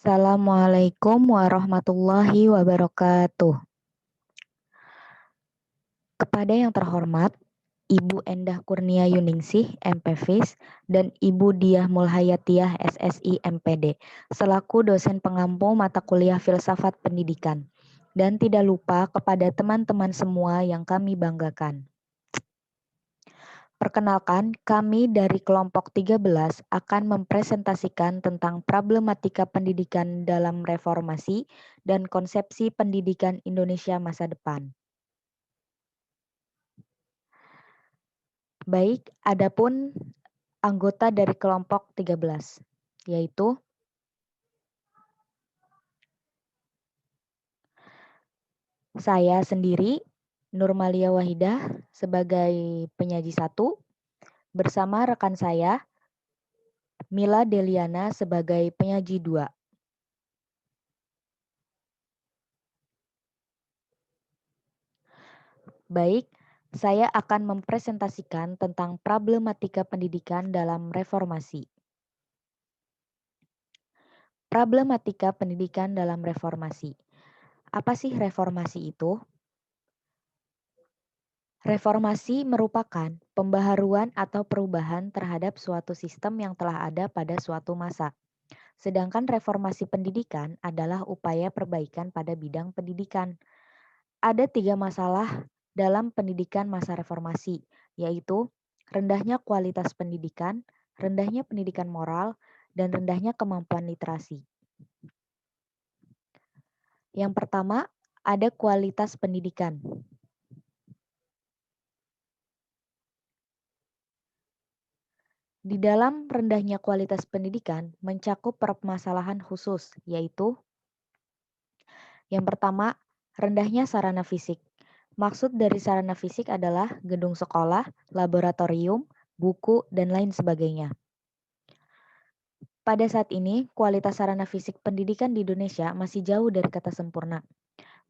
Assalamualaikum warahmatullahi wabarakatuh. Kepada yang terhormat, Ibu Endah Kurnia Yuningsih, MPhis, dan Ibu Diah Mulhayatiah, SSI, MPD, selaku dosen pengampu mata kuliah Filsafat Pendidikan. Dan tidak lupa kepada teman-teman semua yang kami banggakan. Perkenalkan, kami dari kelompok 13 akan mempresentasikan tentang problematika pendidikan dalam reformasi dan konsepsi pendidikan Indonesia masa depan. Baik, adapun anggota dari kelompok 13, yaitu saya sendiri, Nurmalia Wahidah, sebagai penyaji 1, bersama rekan saya, Mila Deliana sebagai penyaji 2. Baik, saya akan mempresentasikan tentang problematika pendidikan dalam reformasi. Problematika pendidikan dalam reformasi. Apa sih reformasi itu? Reformasi merupakan pembaharuan atau perubahan terhadap suatu sistem yang telah ada pada suatu masa. Sedangkan reformasi pendidikan adalah upaya perbaikan pada bidang pendidikan. Ada 3 masalah dalam pendidikan masa reformasi, yaitu rendahnya kualitas pendidikan, rendahnya pendidikan moral, dan rendahnya kemampuan literasi. Yang pertama, ada kualitas pendidikan. Di dalam rendahnya kualitas pendidikan mencakup permasalahan khusus, yaitu yang pertama, rendahnya sarana fisik. Maksud dari sarana fisik adalah gedung sekolah, laboratorium, buku, dan lain sebagainya. Pada saat ini, kualitas sarana fisik pendidikan di Indonesia masih jauh dari kata sempurna.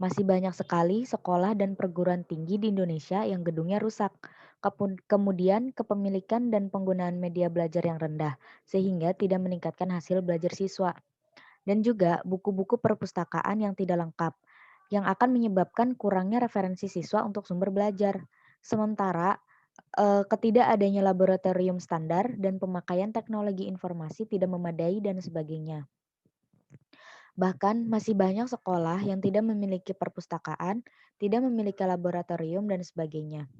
Masih banyak sekali sekolah dan perguruan tinggi di Indonesia yang gedungnya rusak. Kemudian kepemilikan dan penggunaan media belajar yang rendah, sehingga tidak meningkatkan hasil belajar siswa. Dan juga buku-buku perpustakaan yang tidak lengkap, yang akan menyebabkan kurangnya referensi siswa untuk sumber belajar. Sementara ketidakadanya laboratorium standar dan pemakaian teknologi informasi tidak memadai dan sebagainya. Bahkan masih banyak sekolah yang tidak memiliki perpustakaan, tidak memiliki laboratorium, dan sebagainya.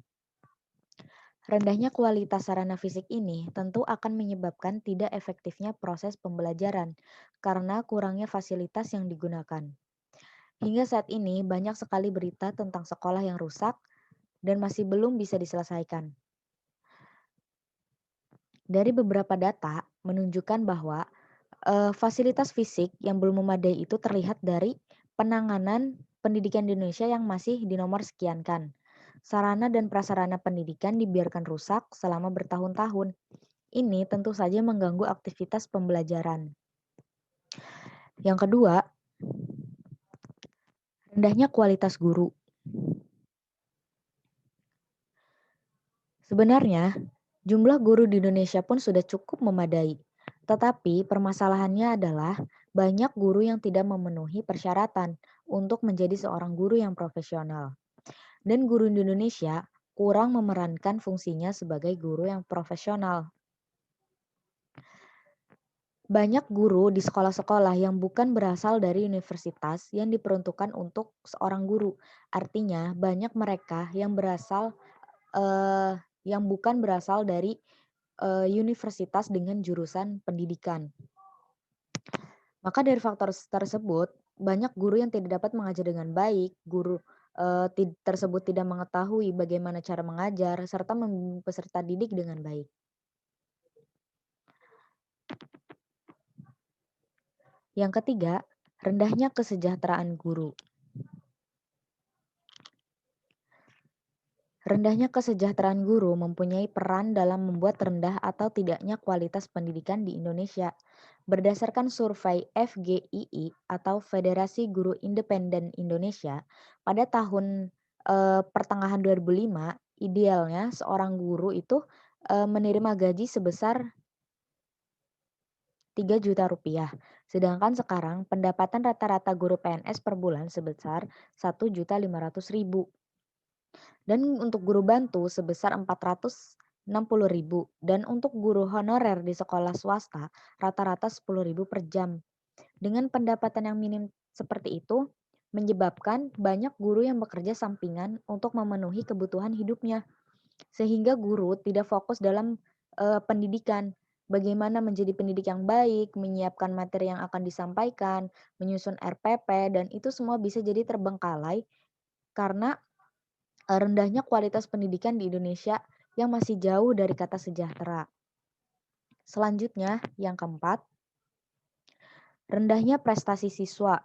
Rendahnya kualitas sarana fisik ini tentu akan menyebabkan tidak efektifnya proses pembelajaran karena kurangnya fasilitas yang digunakan. Hingga saat ini banyak sekali berita tentang sekolah yang rusak dan masih belum bisa diselesaikan. Dari beberapa data menunjukkan bahwa fasilitas fisik yang belum memadai itu terlihat dari penanganan pendidikan di Indonesia yang masih dinomor sekiankan. Sarana dan prasarana pendidikan dibiarkan rusak selama bertahun-tahun. Ini tentu saja mengganggu aktivitas pembelajaran. Yang kedua, rendahnya kualitas guru. Sebenarnya, jumlah guru di Indonesia pun sudah cukup memadai. Tetapi permasalahannya adalah banyak guru yang tidak memenuhi persyaratan untuk menjadi seorang guru yang profesional. Dan guru di Indonesia kurang memerankan fungsinya sebagai guru yang profesional. Banyak guru di sekolah-sekolah yang bukan berasal dari universitas yang diperuntukkan untuk seorang guru. Artinya banyak mereka yang yang bukan berasal dari universitas dengan jurusan pendidikan. Maka dari faktor tersebut, banyak guru yang tidak dapat mengajar dengan baik, guru tersebut tidak mengetahui bagaimana cara mengajar, serta membimbing peserta didik dengan baik. Yang ketiga, rendahnya kesejahteraan guru. Rendahnya kesejahteraan guru mempunyai peran dalam membuat rendah atau tidaknya kualitas pendidikan di Indonesia. Berdasarkan survei FGII atau Federasi Guru Independen Indonesia, pada tahun pertengahan 2005, idealnya seorang guru itu menerima gaji sebesar 3 juta rupiah. Sedangkan sekarang pendapatan rata-rata guru PNS per bulan sebesar 1.500.000 dan untuk guru bantu sebesar 460.000 dan untuk guru honorer di sekolah swasta rata-rata 10.000 per jam. Dengan pendapatan yang minim seperti itu, menyebabkan banyak guru yang bekerja sampingan untuk memenuhi kebutuhan hidupnya. Sehingga guru tidak fokus dalam pendidikan. Bagaimana menjadi pendidik yang baik, menyiapkan materi yang akan disampaikan, menyusun RPP, dan itu semua bisa jadi terbengkalai karena rendahnya kualitas pendidikan di Indonesia yang masih jauh dari kata sejahtera. Selanjutnya, yang keempat, rendahnya prestasi siswa.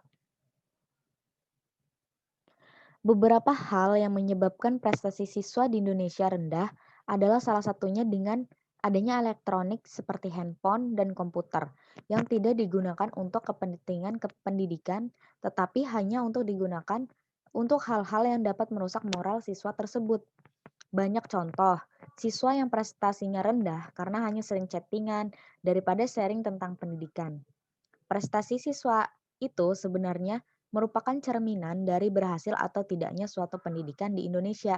Beberapa hal yang menyebabkan prestasi siswa di Indonesia rendah adalah salah satunya dengan adanya elektronik seperti handphone dan komputer yang tidak digunakan untuk kepentingan pendidikan, tetapi hanya untuk digunakan untuk hal-hal yang dapat merusak moral siswa tersebut. Banyak contoh, siswa yang prestasinya rendah karena hanya sering chattingan daripada sharing tentang pendidikan. Prestasi siswa itu sebenarnya merupakan cerminan dari berhasil atau tidaknya suatu pendidikan di Indonesia.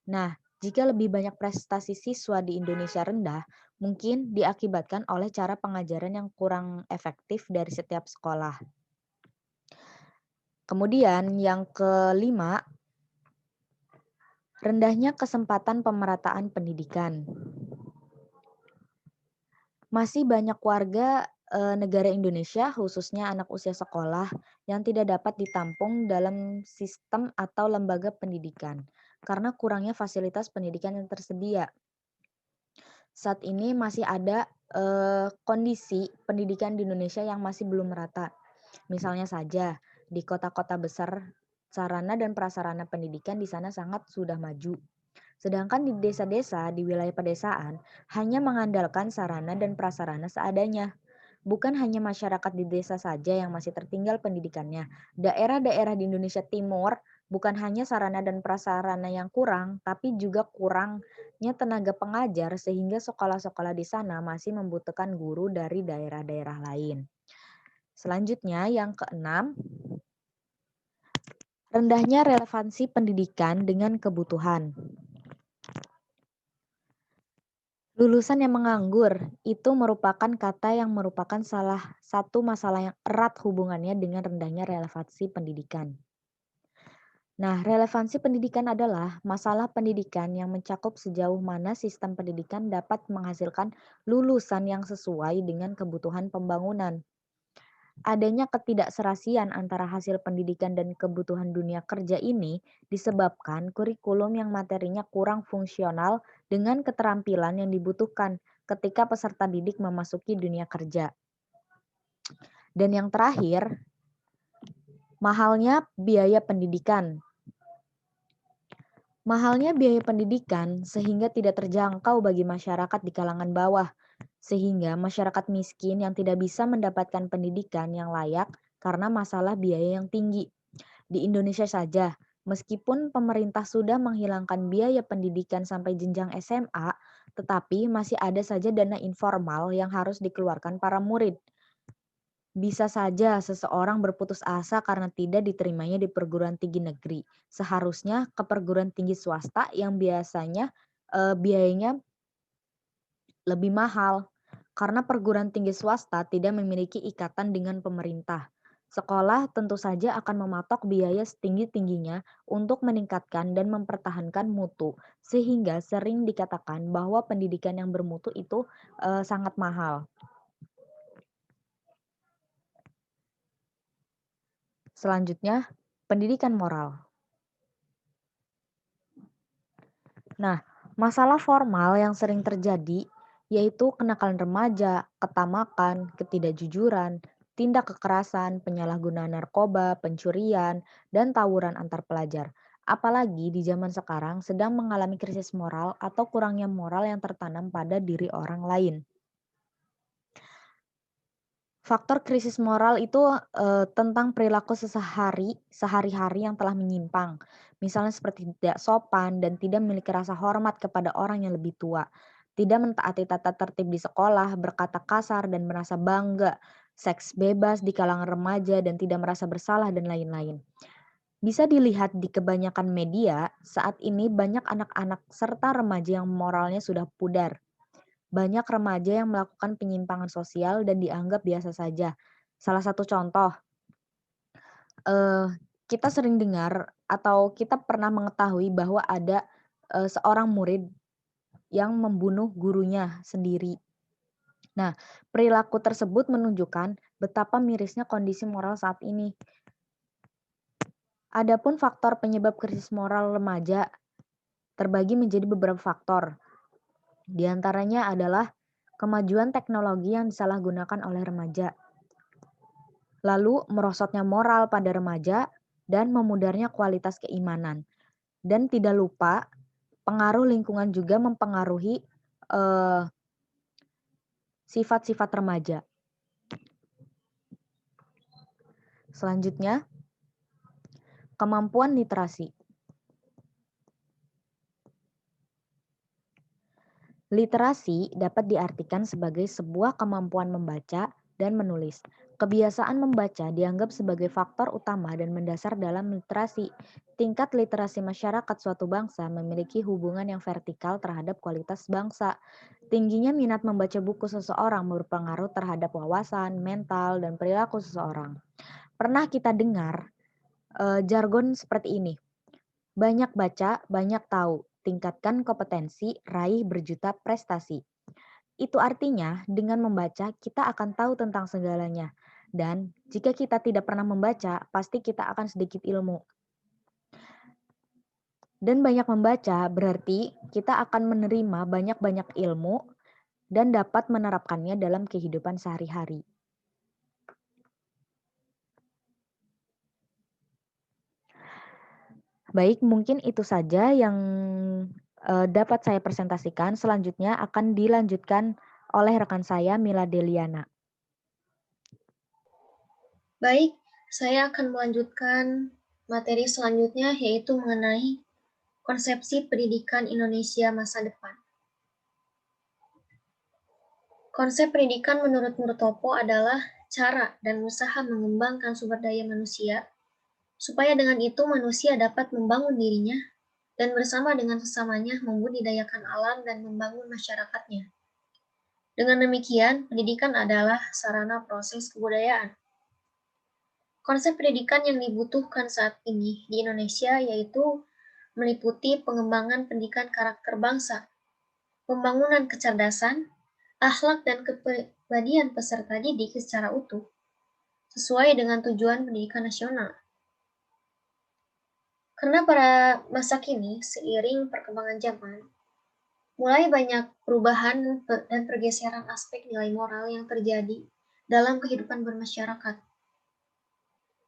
Nah, jika lebih banyak prestasi siswa di Indonesia rendah, mungkin diakibatkan oleh cara pengajaran yang kurang efektif dari setiap sekolah. Kemudian yang kelima, rendahnya kesempatan pemerataan pendidikan. Masih banyak warga negara Indonesia, khususnya anak usia sekolah, yang tidak dapat ditampung dalam sistem atau lembaga pendidikan karena kurangnya fasilitas pendidikan yang tersedia. Saat ini masih ada kondisi pendidikan di Indonesia yang masih belum merata. Misalnya saja di kota-kota besar sarana dan prasarana pendidikan di sana sangat sudah maju. Sedangkan di desa-desa, di wilayah pedesaan, hanya mengandalkan sarana dan prasarana seadanya. Bukan hanya masyarakat di desa saja yang masih tertinggal pendidikannya. Daerah-daerah di Indonesia Timur bukan hanya sarana dan prasarana yang kurang, tapi juga kurangnya tenaga pengajar sehingga sekolah-sekolah di sana masih membutuhkan guru dari daerah-daerah lain. Selanjutnya yang keenam, rendahnya relevansi pendidikan dengan kebutuhan. Lulusan yang menganggur itu merupakan kata yang merupakan salah satu masalah yang erat hubungannya dengan rendahnya relevansi pendidikan. Nah, relevansi pendidikan adalah masalah pendidikan yang mencakup sejauh mana sistem pendidikan dapat menghasilkan lulusan yang sesuai dengan kebutuhan pembangunan. Adanya ketidakserasian antara hasil pendidikan dan kebutuhan dunia kerja ini disebabkan kurikulum yang materinya kurang fungsional dengan keterampilan yang dibutuhkan ketika peserta didik memasuki dunia kerja. Dan yang terakhir, mahalnya biaya pendidikan. Mahalnya biaya pendidikan sehingga tidak terjangkau bagi masyarakat di kalangan bawah, sehingga masyarakat miskin yang tidak bisa mendapatkan pendidikan yang layak karena masalah biaya yang tinggi. Di Indonesia saja, meskipun pemerintah sudah menghilangkan biaya pendidikan sampai jenjang SMA, tetapi masih ada saja dana informal yang harus dikeluarkan para murid. Bisa saja seseorang berputus asa karena tidak diterimanya di perguruan tinggi negeri. Seharusnya ke perguruan tinggi swasta yang biasanya biayanya lebih mahal karena perguruan tinggi swasta tidak memiliki ikatan dengan pemerintah. Sekolah tentu saja akan mematok biaya setinggi-tingginya untuk meningkatkan dan mempertahankan mutu, sehingga sering dikatakan bahwa pendidikan yang bermutu itu sangat mahal. Selanjutnya, pendidikan moral. Nah, masalah formal yang sering terjadi yaitu kenakalan remaja, ketamakan, ketidakjujuran, tindak kekerasan, penyalahgunaan narkoba, pencurian, dan tawuran antar pelajar. Apalagi di zaman sekarang sedang mengalami krisis moral atau kurangnya moral yang tertanam pada diri orang lain. Faktor krisis moral itu tentang perilaku sehari-hari yang telah menyimpang. Misalnya seperti tidak sopan dan tidak memiliki rasa hormat kepada orang yang lebih tua. Tidak mentaati tata tertib di sekolah, berkata kasar dan merasa bangga seks bebas di kalangan remaja dan tidak merasa bersalah dan lain-lain. Bisa dilihat di kebanyakan media, saat ini banyak anak-anak serta remaja yang moralnya sudah pudar. Banyak remaja yang melakukan penyimpangan sosial dan dianggap biasa saja. Salah satu contoh, eh, kita sering dengar atau kita pernah mengetahui bahwa ada seorang murid yang membunuh gurunya sendiri. Nah, perilaku tersebut menunjukkan betapa mirisnya kondisi moral saat ini. Adapun faktor penyebab krisis moral remaja terbagi menjadi beberapa faktor. Di antaranya adalah kemajuan teknologi yang disalahgunakan oleh remaja, lalu merosotnya moral pada remaja, dan memudarnya kualitas keimanan. Dan tidak lupa, pengaruh lingkungan juga mempengaruhi sifat-sifat remaja. Selanjutnya, kemampuan literasi. Literasi dapat diartikan sebagai sebuah kemampuan membaca dan menulis. Kebiasaan membaca dianggap sebagai faktor utama dan mendasar dalam literasi. Tingkat literasi masyarakat suatu bangsa memiliki hubungan yang vertikal terhadap kualitas bangsa. Tingginya minat membaca buku seseorang berpengaruh terhadap wawasan, mental, dan perilaku seseorang. Pernah kita dengar jargon seperti ini. Banyak baca, banyak tahu. Tingkatkan kompetensi, raih berjuta prestasi. Itu artinya dengan membaca kita akan tahu tentang segalanya. Dan jika kita tidak pernah membaca, pasti kita akan sedikit ilmu. Dan banyak membaca berarti kita akan menerima banyak-banyak ilmu dan dapat menerapkannya dalam kehidupan sehari-hari. Baik, mungkin itu saja yang dapat saya presentasikan. Selanjutnya akan dilanjutkan oleh rekan saya, Mila Deliana. Baik, saya akan melanjutkan materi selanjutnya, yaitu mengenai konsepsi pendidikan Indonesia masa depan. Konsep pendidikan menurut Murtopo adalah cara dan usaha mengembangkan sumber daya manusia, supaya dengan itu manusia dapat membangun dirinya dan bersama dengan sesamanya membudidayakan alam dan membangun masyarakatnya. Dengan demikian, pendidikan adalah sarana proses kebudayaan. Konsep pendidikan yang dibutuhkan saat ini di Indonesia yaitu meliputi pengembangan pendidikan karakter bangsa, pembangunan kecerdasan, akhlak dan kepribadian peserta didik secara utuh, sesuai dengan tujuan pendidikan nasional. Karena pada masa kini, seiring perkembangan zaman, mulai banyak perubahan dan pergeseran aspek nilai moral yang terjadi dalam kehidupan bermasyarakat.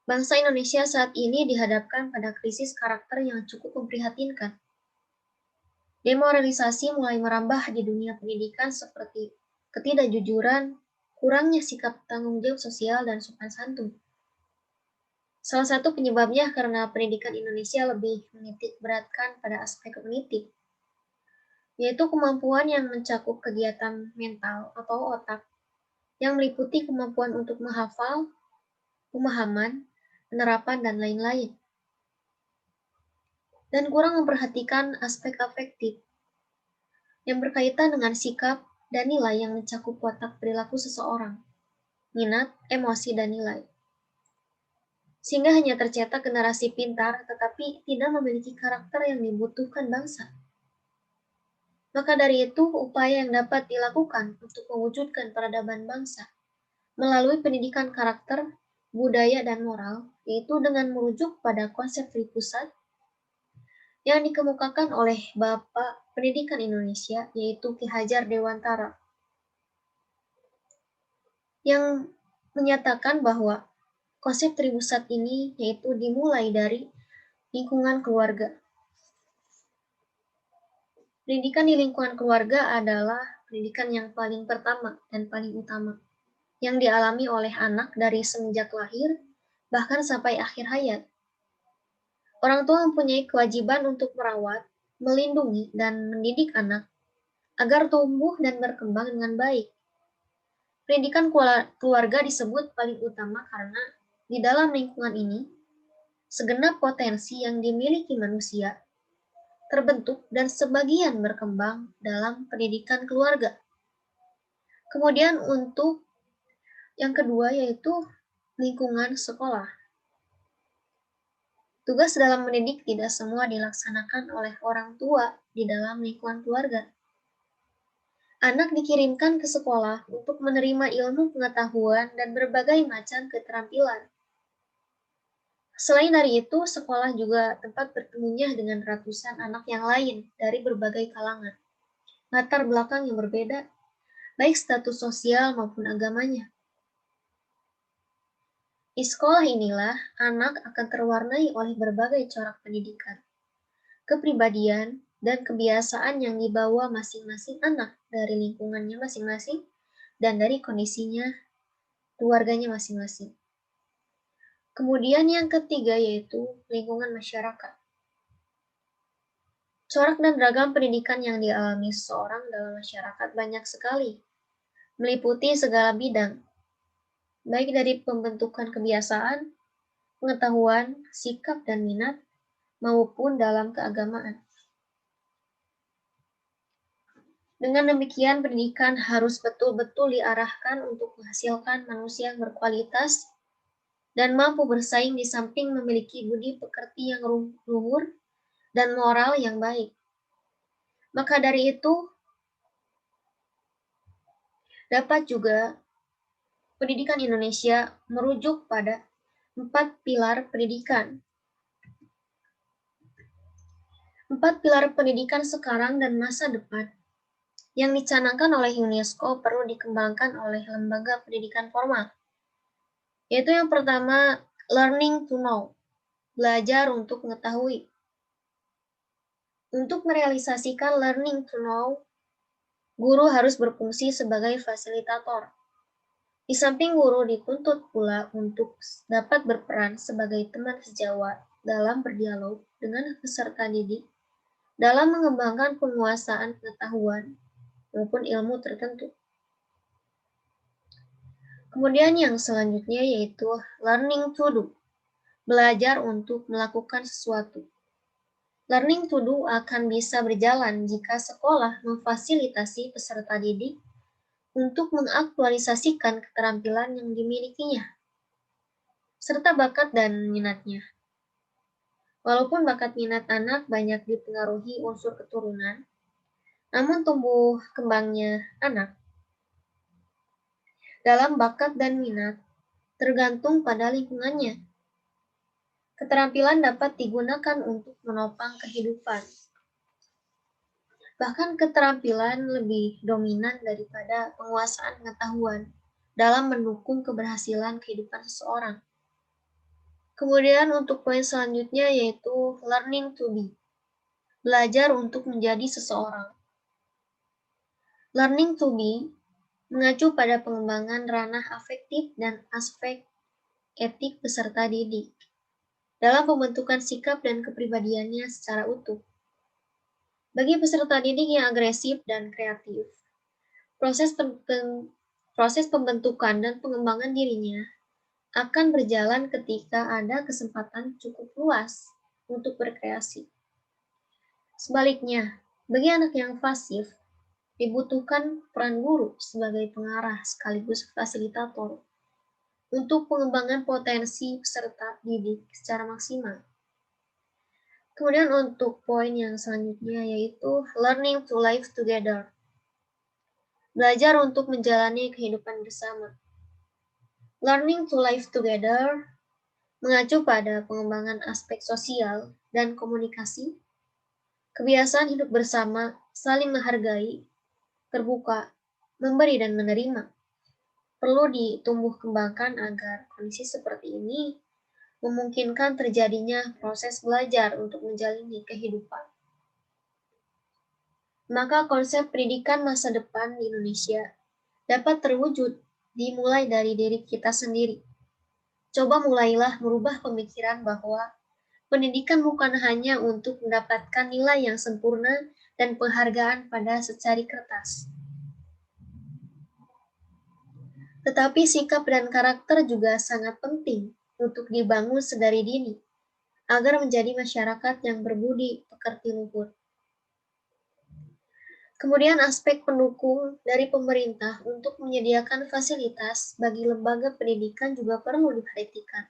Bangsa Indonesia saat ini dihadapkan pada krisis karakter yang cukup memprihatinkan. Demoralisasi mulai merambah di dunia pendidikan seperti ketidakjujuran, kurangnya sikap tanggung jawab sosial, dan sopan santun. Salah satu penyebabnya karena pendidikan Indonesia lebih menitik beratkan pada aspek kognitif, yaitu kemampuan yang mencakup kegiatan mental atau otak, yang meliputi kemampuan untuk menghafal, pemahaman, penerapan, dan lain-lain. Dan kurang memperhatikan aspek afektif, yang berkaitan dengan sikap dan nilai yang mencakup watak perilaku seseorang, minat, emosi, dan nilai. Sehingga hanya tercetak generasi pintar tetapi tidak memiliki karakter yang dibutuhkan bangsa. Maka dari itu, upaya yang dapat dilakukan untuk mewujudkan peradaban bangsa melalui pendidikan karakter, budaya, dan moral, yaitu dengan merujuk pada konsep pusat yang dikemukakan oleh Bapak Pendidikan Indonesia, yaitu Ki Hajar Dewantara, yang menyatakan bahwa konsep tripusat ini yaitu dimulai dari lingkungan keluarga. Pendidikan di lingkungan keluarga adalah pendidikan yang paling pertama dan paling utama, yang dialami oleh anak dari semenjak lahir, bahkan sampai akhir hayat. Orang tua mempunyai kewajiban untuk merawat, melindungi, dan mendidik anak agar tumbuh dan berkembang dengan baik. Pendidikan keluarga disebut paling utama karena di dalam lingkungan ini, segenap potensi yang dimiliki manusia terbentuk dan sebagian berkembang dalam pendidikan keluarga. Kemudian untuk yang kedua yaitu lingkungan sekolah. Tugas dalam mendidik tidak semua dilaksanakan oleh orang tua di dalam lingkungan keluarga. Anak dikirimkan ke sekolah untuk menerima ilmu pengetahuan dan berbagai macam keterampilan. Selain dari itu, sekolah juga tempat bertemunya dengan ratusan anak yang lain dari berbagai kalangan, latar belakang yang berbeda, baik status sosial maupun agamanya. Di sekolah inilah, anak akan terwarnai oleh berbagai corak pendidikan, kepribadian, dan kebiasaan yang dibawa masing-masing anak dari lingkungannya masing-masing dan dari kondisinya keluarganya masing-masing. Kemudian yang ketiga yaitu lingkungan masyarakat. Corak dan ragam pendidikan yang dialami seseorang dalam masyarakat banyak sekali, meliputi segala bidang, baik dari pembentukan kebiasaan, pengetahuan, sikap dan minat, maupun dalam keagamaan. Dengan demikian, pendidikan harus betul-betul diarahkan untuk menghasilkan manusia yang berkualitas dan mampu bersaing di samping memiliki budi pekerti yang luhur dan moral yang baik. Maka dari itu, dapat juga pendidikan Indonesia merujuk pada 4 pilar pendidikan. 4 pilar pendidikan sekarang dan masa depan yang dicanangkan oleh UNESCO perlu dikembangkan oleh lembaga pendidikan formal. Yaitu yang pertama, learning to know, belajar untuk mengetahui. Untuk merealisasikan learning to know, guru harus berfungsi sebagai fasilitator. Di samping guru dituntut pula untuk dapat berperan sebagai teman sejawat dalam berdialog dengan peserta didik dalam mengembangkan penguasaan pengetahuan maupun ilmu tertentu. Kemudian yang selanjutnya yaitu learning to do, belajar untuk melakukan sesuatu. Learning to do akan bisa berjalan jika sekolah memfasilitasi peserta didik untuk mengaktualisasikan keterampilan yang dimilikinya, serta bakat dan minatnya. Walaupun bakat minat anak banyak dipengaruhi unsur keturunan, namun tumbuh kembangnya anak dalam bakat dan minat tergantung pada lingkungannya. Keterampilan dapat digunakan untuk menopang kehidupan. Bahkan keterampilan lebih dominan daripada penguasaan pengetahuan dalam mendukung keberhasilan kehidupan seseorang. Kemudian untuk poin selanjutnya yaitu learning to be, belajar untuk menjadi seseorang. Learning to be mengacu pada pengembangan ranah afektif dan aspek etik peserta didik dalam pembentukan sikap dan kepribadiannya secara utuh. Bagi peserta didik yang agresif dan kreatif, proses pembentukan dan pengembangan dirinya akan berjalan ketika ada kesempatan cukup luas untuk berkreasi. Sebaliknya, bagi anak yang pasif, dibutuhkan peran guru sebagai pengarah sekaligus fasilitator untuk pengembangan potensi peserta didik secara maksimal. Kemudian untuk poin yang selanjutnya yaitu learning to live together. Belajar untuk menjalani kehidupan bersama. Learning to live together mengacu pada pengembangan aspek sosial dan komunikasi, kebiasaan hidup bersama, saling menghargai, terbuka, memberi dan menerima. Perlu ditumbuh kembangkan agar kondisi seperti ini memungkinkan terjadinya proses belajar untuk menjalani kehidupan. Maka konsep pendidikan masa depan di Indonesia dapat terwujud dimulai dari diri kita sendiri. Coba mulailah merubah pemikiran bahwa pendidikan bukan hanya untuk mendapatkan nilai yang sempurna dan penghargaan pada secari kertas. Tetapi sikap dan karakter juga sangat penting untuk dibangun sedari dini agar menjadi masyarakat yang berbudi pekerti luhur. Kemudian aspek pendukung dari pemerintah untuk menyediakan fasilitas bagi lembaga pendidikan juga perlu diperhatikan,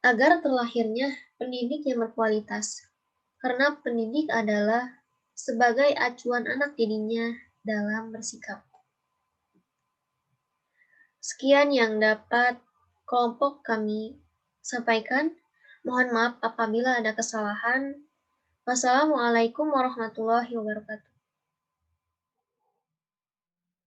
agar terlahirnya pendidik yang berkualitas. Karena pendidik adalah sebagai acuan anak didiknya dalam bersikap. Sekian yang dapat kelompok kami sampaikan. Mohon maaf apabila ada kesalahan. Wassalamualaikum warahmatullahi wabarakatuh.